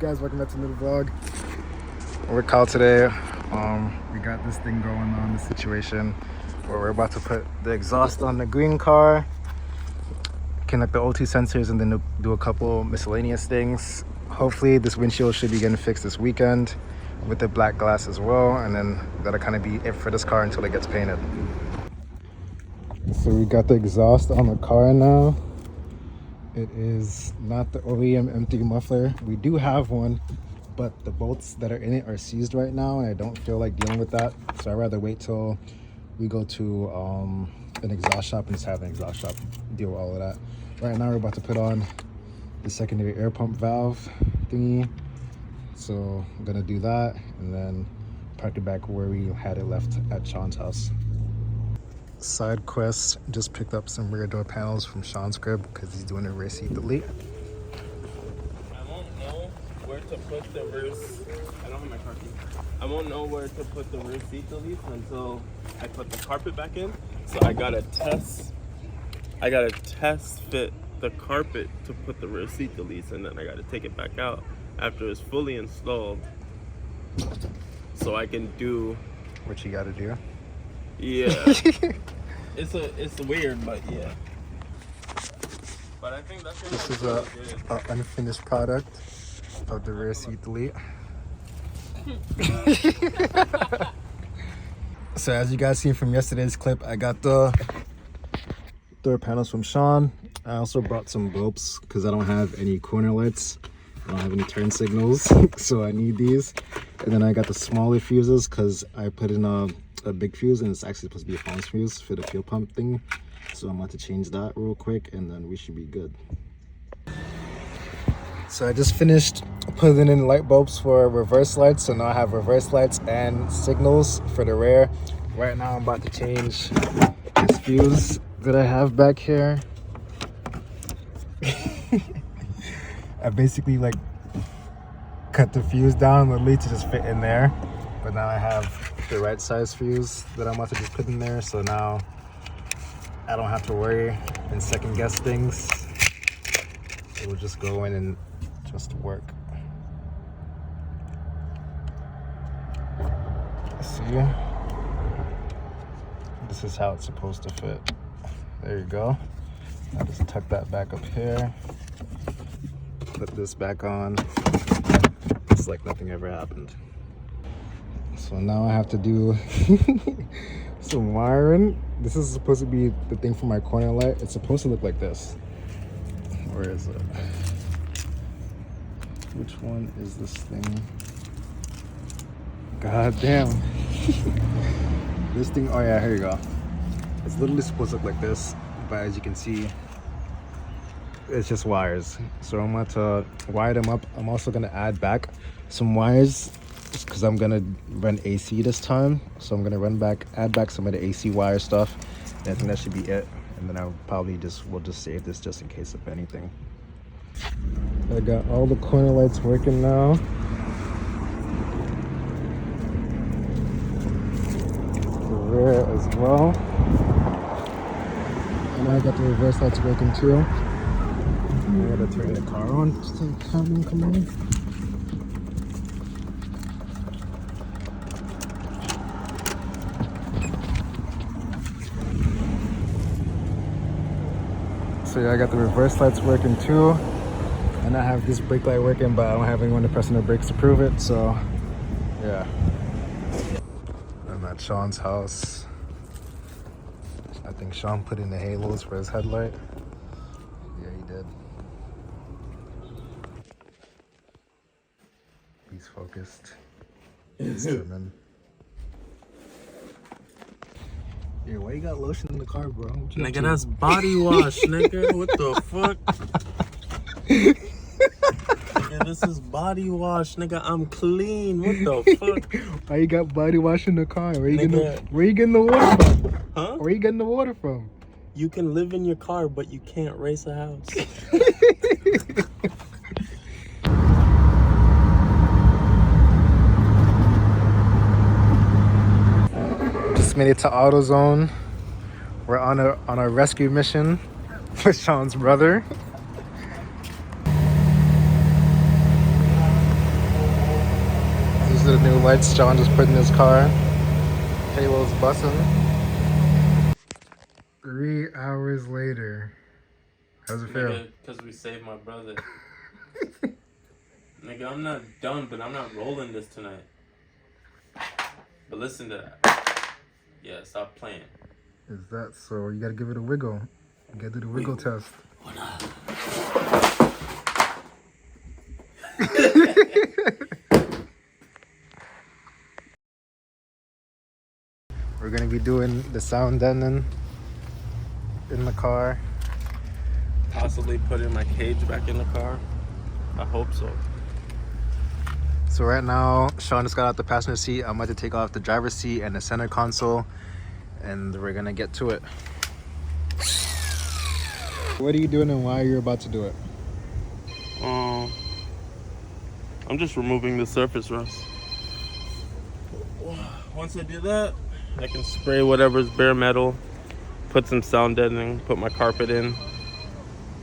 guys? Welcome back to another vlog. We're Kyle today. We got this thing going on, this situation where we're about to put the exhaust on the green car, connect the O2 sensors, and then do a couple miscellaneous things. Hopefully this windshield should be getting fixed this weekend with the black glass as well, and then that'll kind of be it for this car until it gets painted. So we got the exhaust on the car now. It is not the OEM M3 muffler. We do have one, but the bolts that are in it are seized right now, and I don't feel like dealing with that. So I'd rather wait till we go to an exhaust shop and just have an exhaust shop deal with all of that. Right now we're about to put on the secondary air pump valve thingy. So I'm gonna do that and then park it back where we had it left at Shawn's house. Side quest, just picked up some rear door panels from Shawn's crib because he's doing a rear seat delete. I won't know where to put the rear. I don't have my car key. I won't know where to put the rear seat delete until I put the carpet back in. So I gotta test fit the carpet to put the rear seat deletes, and then I gotta take it back out after it's fully installed, so I can do what you gotta do. Yeah. It's weird, but yeah. But I think that's this is a unfinished product of the rear seat delete. So as you guys seen from yesterday's clip, I got the door panels from Shawn. I also brought some bulbs because I don't have any corner lights. I don't have any turn signals, so I need these. And then I got the smaller fuses because I put in a big fuse, and it's actually supposed to be a Fawn's fuse for the fuel pump thing. So I'm about to change that real quick, and then we should be good. So I just finished putting in light bulbs for reverse lights. So now I have reverse lights and signals for the rear. Right now I'm about to change this fuse that I have back here. I basically like cut the fuse down literally to just fit in there, but now I have the right size fuse that I'm about to just put in there, so now I don't have to worry and second guess things. It will just go in and just work. See, this is how it's supposed to fit. There you go. I just tuck that back up here, put this back on. It's like nothing ever happened. So now I have to do some wiring. This is supposed to be the thing for my corner light. It's supposed to look like this. Where is it? Which one is this thing? God damn. This thing, oh yeah, here you go. It's literally supposed to look like this, but as you can see, it's just wires. So I'm going to wire them up. I'm also going to add back some wires because I'm going to run AC this time. So I'm going to add back some of the AC wire stuff. And I think that should be it. And then I'll probably we'll just save this just in case of anything. I got all the corner lights working now. The rear as well. And I got the reverse lights working too. I gotta turn the car on just to have them come on. So yeah, I got the reverse lights working too. And I have this brake light working, but I don't have anyone to press on the brakes to prove it, so yeah. I'm at Shawn's house. I think Shawn put in the halos for his headlight. Yeah, he did. He's focused. He's determined. Yeah, why you got lotion in the car, bro? Nigga, that's body wash, nigga. What the fuck? Nigga, this is body wash, nigga. I'm clean. What the fuck? Why you got body wash in the car? Where you getting the water from? Huh? Where you getting the water from? You can live in your car, but you can't race a house. Just made it to AutoZone. We're on a rescue mission with Shawn's brother. These are the new lights Shawn just put in his car. Halo's bussing. 3 hours later. How's it feel? Because we saved my brother. Nigga, I'm not done, but I'm not rolling this tonight. But listen to that. Yeah, stop playing. Is that so? You gotta give it a wiggle. You gotta do the wiggle test. We're gonna be doing the sound deadening in the car. Possibly putting my cage back in the car. I hope so. So right now, Shawn just got out the passenger seat. I'm about to take off the driver's seat and the center console, and we're gonna get to it. What are you doing and why are you about to do it? I'm just removing the surface rust. Once I do that, I can spray whatever's bare metal, put some sound deadening, put my carpet in,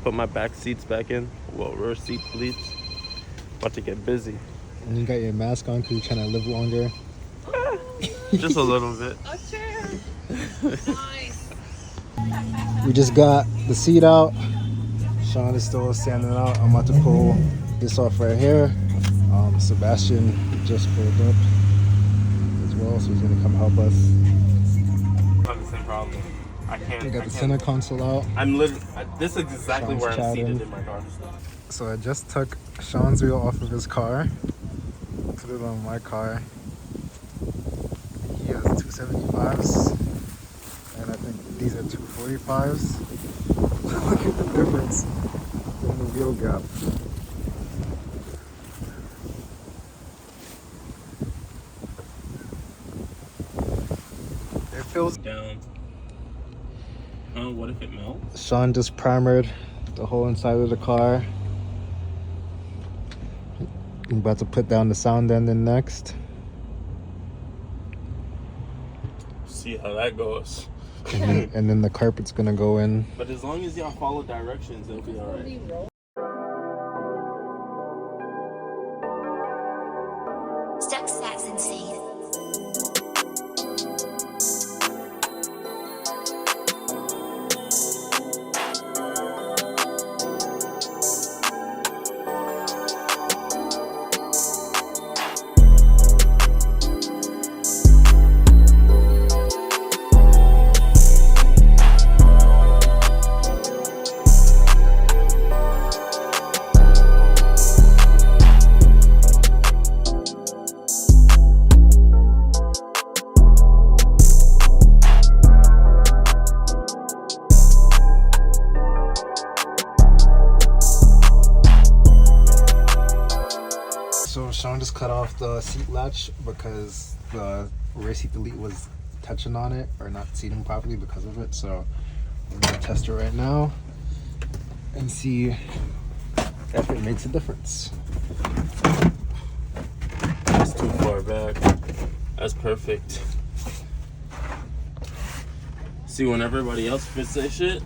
put my back seats back in. Well, rear seat bleeds. About to get busy. And you got your mask on because you're trying to live longer. Just a little bit. A chair. Nice. We just got the seat out. Shawn is still standing out. I'm about to pull this off right here. Sebastian just pulled up as well, so he's gonna come help us. I have the same problem. I can't. We got the center console out. I'm literally. This is exactly Shawn's where I'm chatting. seated in my car. So I just took Shawn's wheel off of his car, put it on my car. He has 275s, and I think these are 245s. Look at the difference in the wheel gap. It feels Down. What if it melts? Shawn just primered the whole inside of the car. I'm about to put down the sound deadening next. See how that goes. And then the carpet's gonna go in. But as long as y'all follow directions, it'll be alright. Stuck sats and seeds. So Shawn just cut off the seat latch because the rear seat delete was touching on it or not seating properly because of it. So we're gonna test it right now and see if it makes a difference. That's too far back. That's perfect. See, when everybody else fits that shit,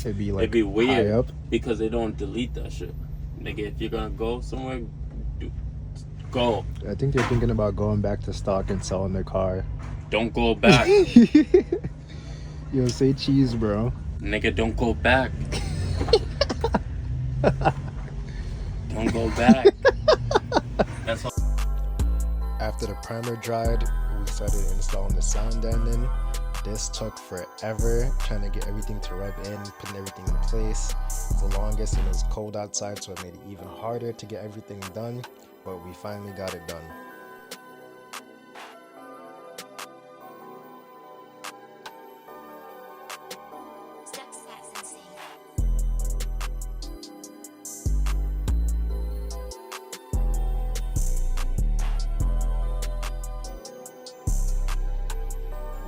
It'd be like it'd be weird high up. because they don't delete that shit. Nigga, if you're gonna go somewhere, go. I think they're thinking about going back to stock and selling their car. Don't go back. Yo, say cheese, bro. Nigga, don't go back. Don't go back. That's all. After the primer dried, we started installing the sound deadening. This took forever, trying to get everything to rub in, putting everything in place. The longest, and it was cold outside, so it made it even harder to get everything done, but we finally got it done. Stuck sats and seeds.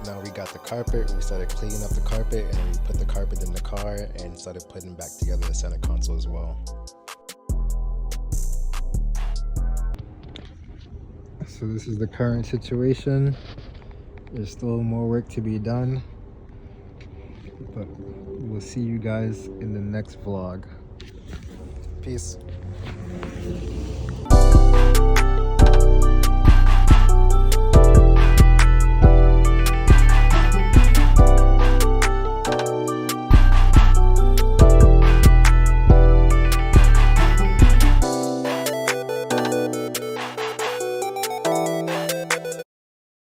Now we got the carpet, we started cleaning up the carpet, and then we put the carpet in the car and started putting back together the center console as well. So this is the current situation. There's still more work to be done, but we'll see you guys in the next vlog. Peace.